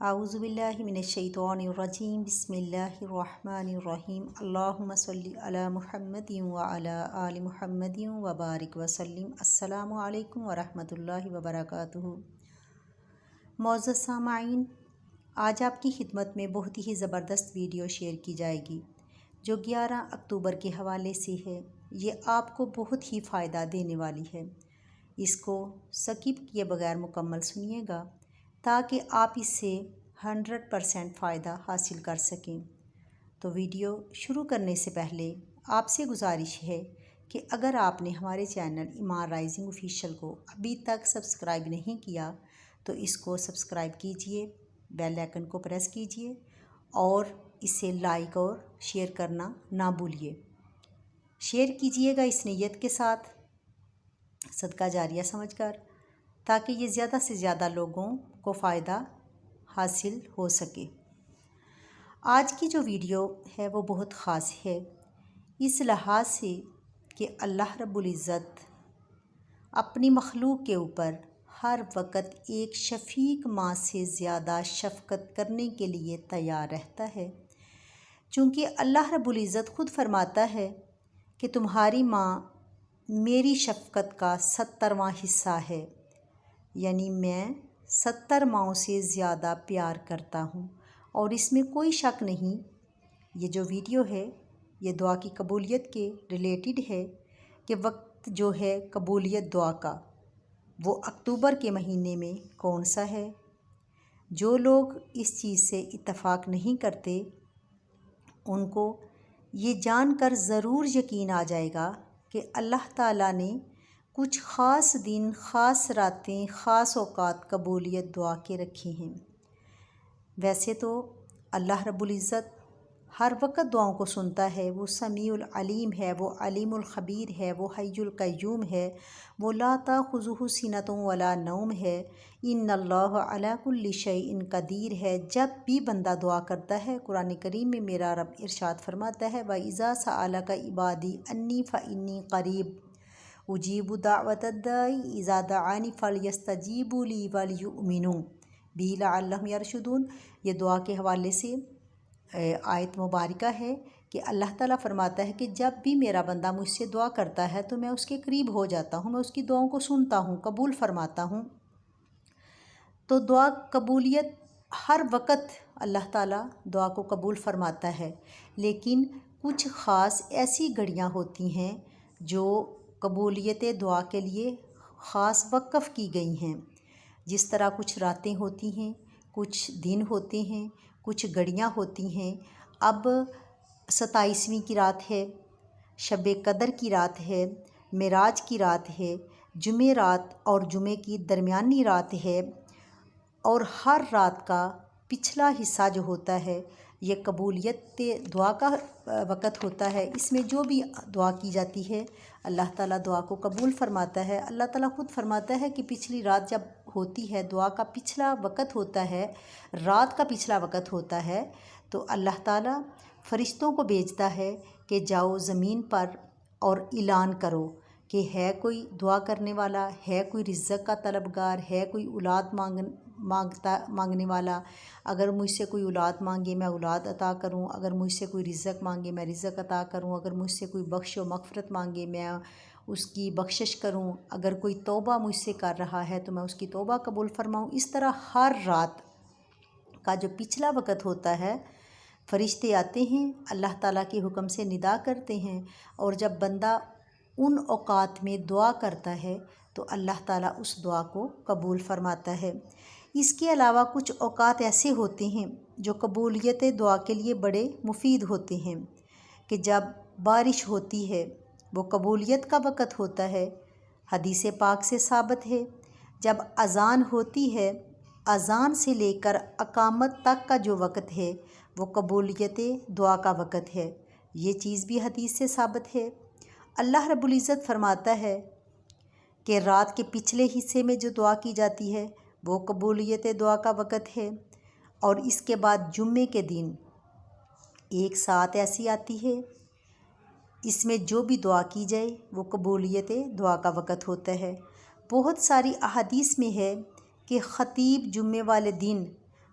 اعوذ باللہ من الشیطان الرجیم بسم اللہ الرحمن الرحیم اللہم صلی علی محمد وعلی آل محمد وبارک وسلم۔ السلام علیکم ورحمۃ اللہ وبرکاتہ۔ معزز سامعین، آج آپ کی خدمت میں بہت ہی زبردست ویڈیو شیئر کی جائے گی جو 11 اکتوبر کے حوالے سے ہے۔ یہ آپ کو بہت ہی فائدہ دینے والی ہے۔ اس کو سکپ کیے بغیر مکمل سنیے گا تاکہ آپ اس سے 100% فائدہ حاصل کر سکیں۔ تو ویڈیو شروع کرنے سے پہلے آپ سے گزارش ہے کہ اگر آپ نے ہمارے چینل ایمان رائزنگ آفیشیل کو ابھی تک سبسکرائب نہیں کیا تو اس کو سبسکرائب کیجئے، بیل آئکن کو پریس کیجئے اور اسے لائک اور شیئر کرنا نہ بھولیے۔ شیئر کیجئے گا اس نیت کے ساتھ، صدقہ جاریہ سمجھ کر، تاکہ یہ زیادہ سے زیادہ لوگوں کو فائدہ حاصل ہو سکے۔ آج کی جو ویڈیو ہے وہ بہت خاص ہے، اس لحاظ سے کہ اللہ رب العزت اپنی مخلوق کے اوپر ہر وقت ایک شفیق ماں سے زیادہ شفقت کرنے کے لیے تیار رہتا ہے، چونکہ اللہ رب العزت خود فرماتا ہے کہ تمہاری ماں میری شفقت کا 70واں حصہ ہے، یعنی میں 70 ماؤں سے زیادہ پیار کرتا ہوں۔ اور اس میں کوئی شک نہیں، یہ جو ویڈیو ہے یہ دعا کی قبولیت کے ریلیٹڈ ہے کہ وقت جو ہے قبولیت دعا کا وہ اکتوبر کے مہینے میں کون سا ہے۔ جو لوگ اس چیز سے اتفاق نہیں کرتے ان کو یہ جان کر ضرور یقین آ جائے گا کہ اللہ تعالیٰ نے کچھ خاص دن، خاص راتیں، خاص اوقات قبولیت دعا کے رکھے ہیں۔ ویسے تو اللہ رب العزت ہر وقت دعاؤں کو سنتا ہے، وہ سمیع العلیم ہے، وہ علیم الخبیر ہے، وہ حی القیوم ہے، وہ لا تأخذہ سنۃ ولا نوم ہے، ان اللہ علی کل شیء قدیر ہے۔ جب بھی بندہ دعا کرتا ہے، قرآن کریم میں میرا رب ارشاد فرماتا ہے وَإِذَا سَأَلَكَ عِبَادِي أَنِّي فَإِنِّي قَرِيبٌ اجیب دعوت الداعی اذا دعانی فلیستجیبوا لی ولیؤمنوا بی لعلہم یرشدون۔ یہ دعا کے حوالے سے آیت مبارکہ ہے کہ اللہ تعالیٰ فرماتا ہے کہ جب بھی میرا بندہ مجھ سے دعا کرتا ہے تو میں اس کے قریب ہو جاتا ہوں، میں اس کی دعاؤں کو سنتا ہوں، قبول فرماتا ہوں۔ تو دعا قبولیت ہر وقت اللہ تعالیٰ دعا کو قبول فرماتا ہے، لیکن کچھ خاص ایسی گھڑیاں ہوتی ہیں جو قبولیت دعا کے لیے خاص وقف کی گئی ہیں۔ جس طرح کچھ راتیں ہوتی ہیں، کچھ دن ہوتے ہیں، کچھ گھڑیاں ہوتی ہیں۔ اب 27ویں کی رات ہے، شب قدر کی رات ہے، معراج کی رات ہے، جمعہ رات اور جمعے کی درمیانی رات ہے، اور ہر رات کا پچھلا حصہ جو ہوتا ہے یہ قبولیت دعا کا وقت ہوتا ہے۔ اس میں جو بھی دعا کی جاتی ہے اللہ تعالیٰ دعا کو قبول فرماتا ہے۔ اللہ تعالیٰ خود فرماتا ہے کہ پچھلی رات جب ہوتی ہے، دعا کا پچھلا وقت ہوتا ہے، رات کا پچھلا وقت ہوتا ہے، تو اللہ تعالیٰ فرشتوں کو بھیجتا ہے کہ جاؤ زمین پر اور اعلان کرو کہ ہے کوئی دعا کرنے والا، ہے کوئی رزق کا طلبگار، ہے کوئی اولاد مانگنے والا۔ اگر مجھ سے کوئی اولاد مانگے میں اولاد عطا کروں، اگر مجھ سے کوئی رزق مانگے میں رزق عطا کروں، اگر مجھ سے کوئی بخش و مغفرت مانگے میں اس کی بخشش کروں، اگر کوئی توبہ مجھ سے کر رہا ہے تو میں اس کی توبہ قبول فرماؤں۔ اس طرح ہر رات کا جو پچھلا وقت ہوتا ہے فرشتے آتے ہیں، اللہ تعالیٰ کے حکم سے ندا کرتے ہیں، اور جب بندہ ان اوقات میں دعا کرتا ہے تو اللہ تعالیٰ اس دعا کو قبول فرماتا ہے۔ اس کے علاوہ کچھ اوقات ایسے ہوتے ہیں جو قبولیت دعا کے لیے بڑے مفید ہوتے ہیں کہ جب بارش ہوتی ہے وہ قبولیت کا وقت ہوتا ہے۔ حدیث پاک سے ثابت ہے جب اذان ہوتی ہے، اذان سے لے کر اقامت تک کا جو وقت ہے وہ قبولیت دعا کا وقت ہے۔ یہ چیز بھی حدیث سے ثابت ہے۔ اللہ رب العزت فرماتا ہے کہ رات کے پچھلے حصے میں جو دعا کی جاتی ہے وہ قبولیت دعا کا وقت ہے، اور اس کے بعد جمعے کے دن ایک ساتھ ایسی آتی ہے، اس میں جو بھی دعا کی جائے وہ قبولیت دعا کا وقت ہوتا ہے۔ بہت ساری احادیث میں ہے کہ خطیب جمعے والے دن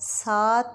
7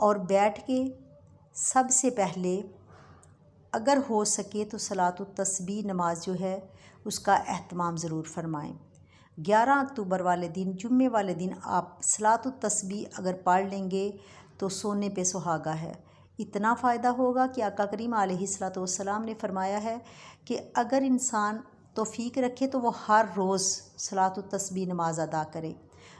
اور بیٹھ کے سب سے پہلے اگر ہو سکے تو صلاۃ التسبیح نماز جو ہے اس کا اہتمام ضرور فرمائیں۔ 11 اکتوبر والے دن جمعے والے دن آپ صلاۃ التسبیح اگر پڑھ لیں گے تو سونے پہ سہاگا ہے۔ اتنا فائدہ ہوگا کہ آقا کریم علیہ الصلوۃ والسلام نے فرمایا ہے کہ اگر انسان توفیق رکھے تو وہ ہر روز صلاۃ التسبیح نماز ادا کرے۔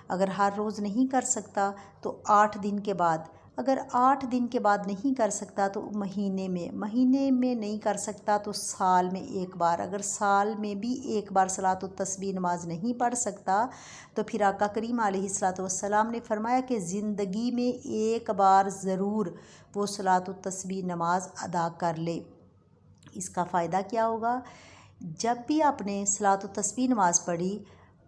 اگر ہر روز نہیں کر سکتا تو 8 دن کے بعد، اگر 8 دن کے بعد نہیں کر سکتا تو مہینے میں نہیں کر سکتا تو سال میں ایک بار، اگر سال میں بھی ایک بار صلاۃ التسبیح نماز نہیں پڑھ سکتا تو پھر آقا کریم علیہ الصلوۃ والسلام نے فرمایا کہ زندگی میں ایک بار ضرور وہ صلاۃ التسبیح نماز ادا کر لے۔ اس کا فائدہ کیا ہوگا؟ جب بھی آپ نے صلاۃ التسبیح نماز پڑھی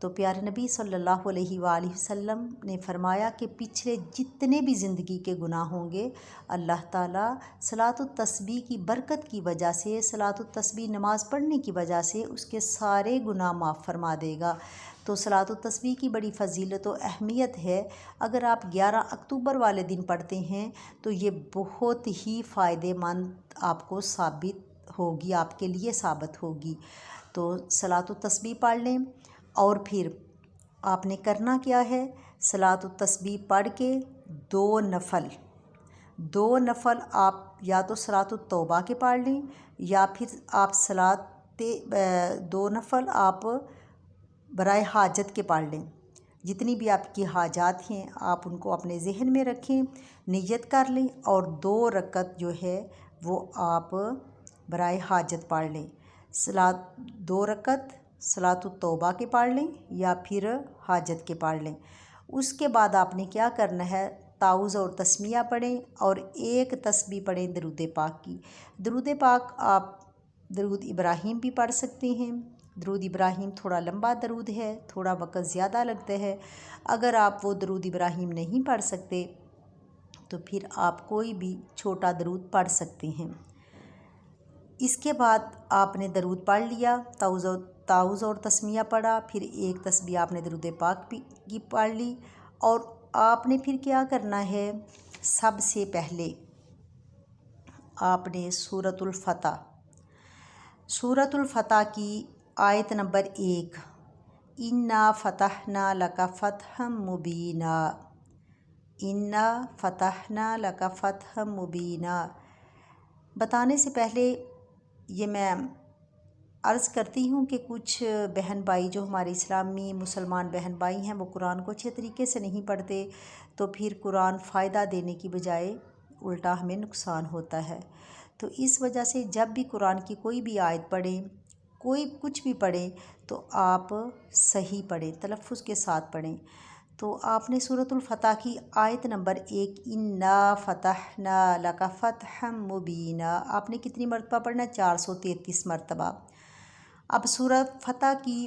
تو پیارے نبی صلی اللہ علیہ وآلہ وسلم نے فرمایا کہ پچھلے جتنے بھی زندگی کے گناہ ہوں گے اللہ تعالیٰ صلاۃ التسبیح کی برکت کی وجہ سے، صلاۃ التسبیح نماز پڑھنے کی وجہ سے اس کے سارے گناہ معاف فرما دے گا۔ تو صلاۃ التسبیح کی بڑی فضیلت و اہمیت ہے۔ اگر آپ 11 اکتوبر والے دن پڑھتے ہیں تو یہ بہت ہی فائدہ مند آپ کو ثابت ہوگی، آپ کے لیے ثابت ہوگی۔ تو صلاۃ التسبیح پڑھ لیں، اور پھر آپ نے کرنا کیا ہے؟ صلاۃ التسبیح پڑھ کے 2 نفل آپ یا تو صلاۃ التوبہ کے پڑھ لیں یا پھر آپ 2 نفل آپ برائے حاجت کے پڑھ لیں۔ جتنی بھی آپ کی حاجات ہیں آپ ان کو اپنے ذہن میں رکھیں، نیت کر لیں اور 2 رکعت جو ہے وہ آپ برائے حاجت پڑھ لیں۔ 2 رکعت صلاۃ التوبہ کے پڑھ لیں یا پھر حاجت کے پڑھ لیں۔ اس کے بعد آپ نے کیا کرنا ہے؟ تعوذ اور تسمیہ پڑھیں اور 1 تسبیح پڑھیں درود پاک کی۔ درود پاک آپ درود ابراہیم بھی پڑھ سکتے ہیں۔ درود ابراہیم تھوڑا لمبا درود ہے، تھوڑا وقت زیادہ لگتا ہے۔ اگر آپ وہ درود ابراہیم نہیں پڑھ سکتے تو پھر آپ کوئی بھی چھوٹا درود پڑھ سکتے ہیں۔ اس کے بعد آپ نے درود پڑھ لیا، تعوذ اور تسمیہ پڑھا، پھر 1 تسبیح آپ نے درود پاک کی پڑھ لی، اور آپ نے پھر کیا کرنا ہے؟ سب سے پہلے آپ نے سورۃ الفتح کی آیت نمبر 1 اِنَّا فَتَحْنَا لَكَ فَتْحًا مُبِينًا، اِنَّا فَتَحْنَا لَكَ فَتْحًا مُبِينًا بتانے سے پہلے یہ میں عرض کرتی ہوں کہ کچھ بہن بھائی جو ہمارے اسلامی مسلمان بہن بھائی ہیں وہ قرآن کو اچھے طریقے سے نہیں پڑھتے، تو پھر قرآن فائدہ دینے کی بجائے الٹا ہمیں نقصان ہوتا ہے۔ تو اس وجہ سے جب بھی قرآن کی کوئی بھی آیت پڑھیں، کچھ بھی پڑھیں تو آپ صحیح پڑھیں، تلفظ کے ساتھ پڑھیں۔ تو آپ نے سورۃ الفتح کی آیت نمبر 1 اِنَّا فَتَحْنَا لَكَ فَتْحًا مُبِينًا آپ نے کتنی مرتبہ پڑھنا ہے؟ 433 مرتبہ۔ اب سورۃ فتح کی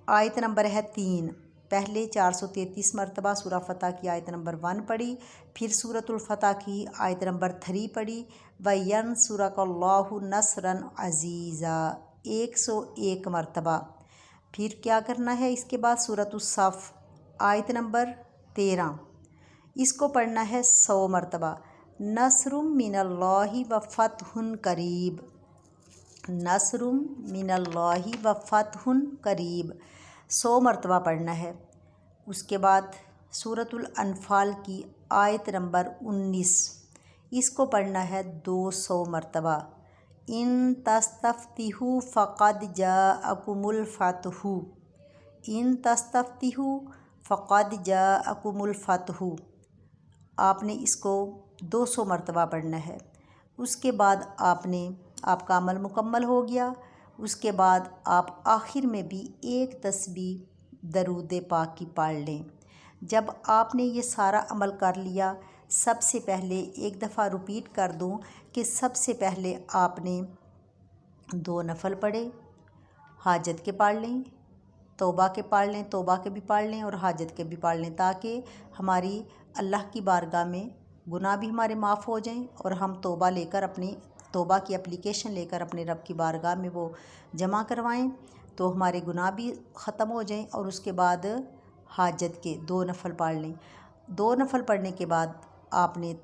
آیت نمبر ہے 3، پہلے 433 مرتبہ سورہ فتح کی آیت نمبر 1 پڑھی، پھر سورۃ الفتح کی آیت نمبر 3 پڑھی، وَيَنْصُرَكَ اللَّهُ نَصْرًا عَزِيزًا 101 مرتبہ۔ پھر کیا کرنا ہے؟ اس کے بعد سورۃ الصف آیت نمبر 13، اس کو پڑھنا ہے 100 مرتبہ۔ نصر من اللہ وفتح قریب، نصر من اللہ وفتح قریب 100 مرتبہ پڑھنا ہے۔ اس کے بعد سورۃ الانفال کی آیت نمبر 19، اس کو پڑھنا ہے 200 مرتبہ۔ ان تستفتحوا فقد جاءکم الفتح، ان تستفتحوا فقد جاءکم الفتح آپ نے اس کو 200 مرتبہ پڑھنا ہے۔ اس کے بعد آپ کا عمل مکمل ہو گیا۔ اس کے بعد آپ آخر میں بھی 1 تسبیح درود پاک کی پڑھ لیں۔ جب آپ نے یہ سارا عمل کر لیا، سب سے پہلے ایک دفعہ ریپیٹ کر دوں کہ سب سے پہلے آپ نے 2 نفل پڑھے، حاجت کے پڑھ لیں، توبہ کے پڑھ لیں، توبہ کے بھی پڑھ لیں اور حاجت کے بھی پڑھ لیں، تاکہ ہماری اللہ کی بارگاہ میں گناہ بھی ہمارے معاف ہو جائیں اور ہم توبہ لے کر اپنی توبہ کی اپلیکیشن لے کر اپنے رب کی بارگاہ میں وہ جمع کروائیں تو ہمارے گناہ بھی ختم ہو جائیں۔ اور اس کے بعد حاجت کے 2 نفل پڑھ لیں۔ 2 نفل پڑھنے کے بعد آپ نے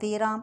13